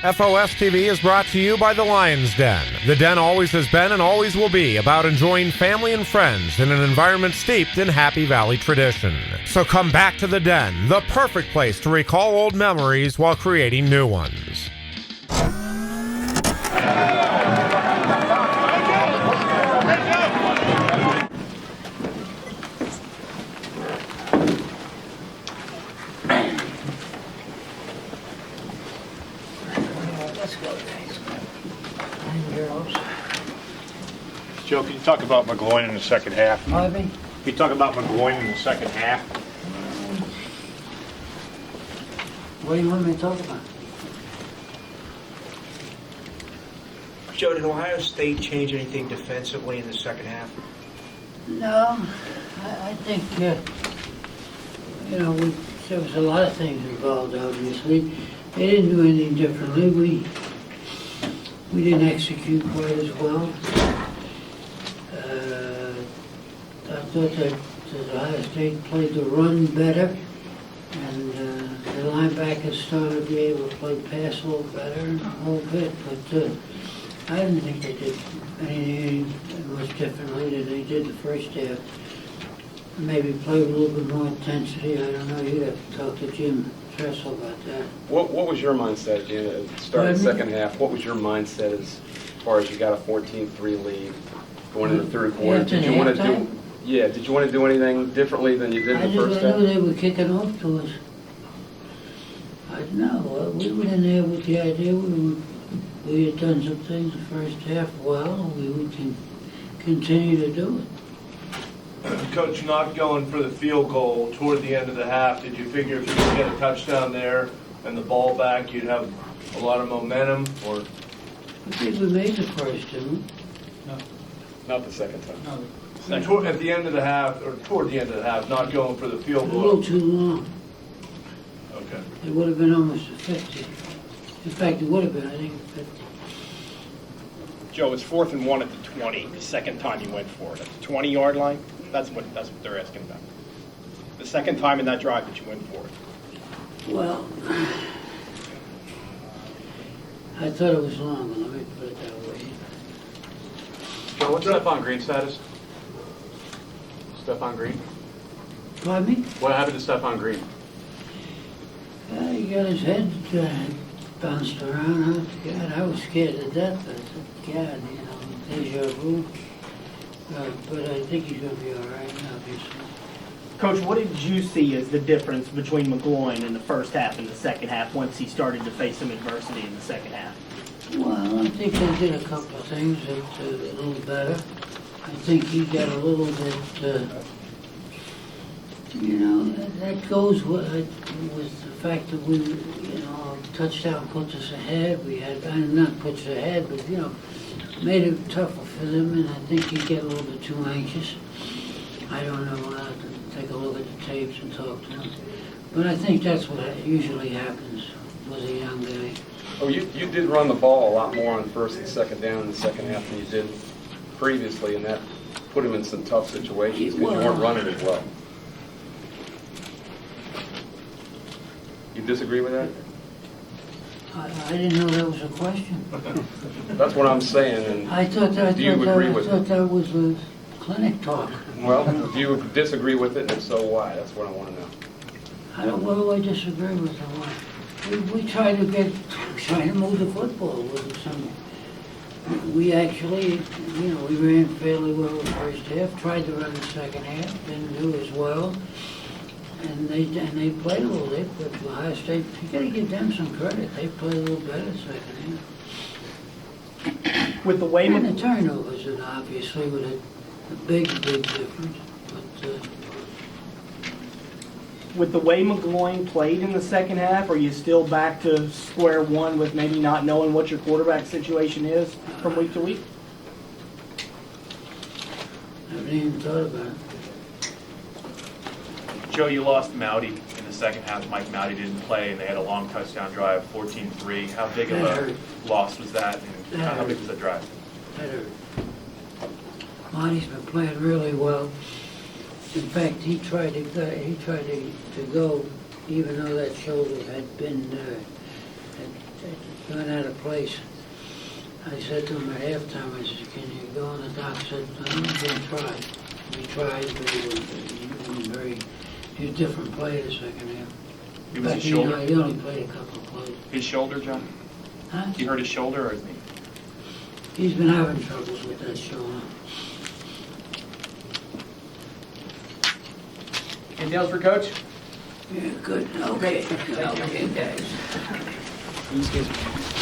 FOS TV is brought to you by the Lion's Den. The Den always has been and always will be about enjoying family and friends in an environment steeped in Happy Valley tradition. So come back to the Den, the perfect place to recall old memories while creating new ones. Joe, can you talk about McGloin in the second half? Pardon me? Can you talk about McGloin in the second half? What do you want me to talk about? Joe, did Ohio State change anything defensively in the second half? No, I think, there was a lot of things involved, obviously. They didn't do anything differently. We didn't execute quite as well. I thought that Ohio State played the run better, and the linebackers started to be able to play pass a little better, a little bit, but I didn't think they did anything much differently than they did the first half. Maybe play with a little bit more intensity. I don't know. You'd have to talk to Jim Tressel about that. What was your mindset, Jim, at the start of the second half? What was your mindset as far as you got a 14-3 lead going into the third quarter? Did you want to do anything differently than you did in the first half? I knew they were kicking off to us. We were in there with the idea we had done some things the first half well. We would continue to do it. Coach, not going for the field goal toward the end of the half, did you figure if you could get a touchdown there and the ball back, you'd have a lot of momentum? Or I think we made the first, didn't we? No. Not the second time. No. At the end of the half, or toward the end of the half, not going for the field A goal? little too long. Okay. It would have been almost a 50. In fact, it would have been, I think, 50. Joe, it's 4th and 1 at the 20. The second time you went for it at the 20-yard line. That's what they're asking about. The second time in that drive that you went for it. Well, I thought it was long, but let me put it that way. Joe, what's Stephon Green's status? Stephon Green? Pardon me? What happened to Stephon Green? He got his head bounced around. I was scared to death. I said, God, deja vu. But I think he's going to be all right, obviously. Coach, what did you see as the difference between McGloin in the first half and the second half once he started to face some adversity in the second half? Well, I think they did a couple of things that a little better. I think he got a little bit, that goes with the fact that we, touchdown puts us ahead. We had, not puts us ahead, but, made it tougher for them, and I think you get a little bit too anxious. I don't know. I'll have to take a look at the tapes and talk to them. But I think that's what usually happens with a young guy. Oh, you did run the ball a lot more on first and second down in the second half than you did previously, and that put him in some tough situations because you weren't running as well. You disagree with that? I didn't know that was a question. That's what I'm saying. And I thought that was a clinic talk. Well, do you disagree with it, and if so, why? That's what I want to know. What do I disagree with? We try to move the football with some. We actually, we ran fairly well the first half. Tried to run the second half, didn't do as well. And they played a little bit, but Ohio State, you got to give them some credit. They played a little better second half. With the way and the turnovers, and obviously with a big difference. But with the way McGloin played in the second half, are you still back to square one with maybe not knowing what your quarterback situation is from week to week? I haven't even thought about it. Joe, you lost Mowdy in the second half. Mike Mowdy didn't play, and they had a long touchdown drive, 14-3. How big of a loss was that, and how big was that drive? That hurt. Monty's been playing really well. In fact, he tried to go, even though that shoulder had been Gone out of place. I said to him at halftime, I said, can you go? And the doc said, I'm going to try. We tried, but he wasn't very, he was different player the second half. It was But his he, you know, shoulder? he only played a couple of plays. His shoulder, John? Huh? He hurt his shoulder or his knee? He's been having troubles with that shoulder. Anything else for Coach? Yeah, good. Okay. Okay, guys. Excuse me.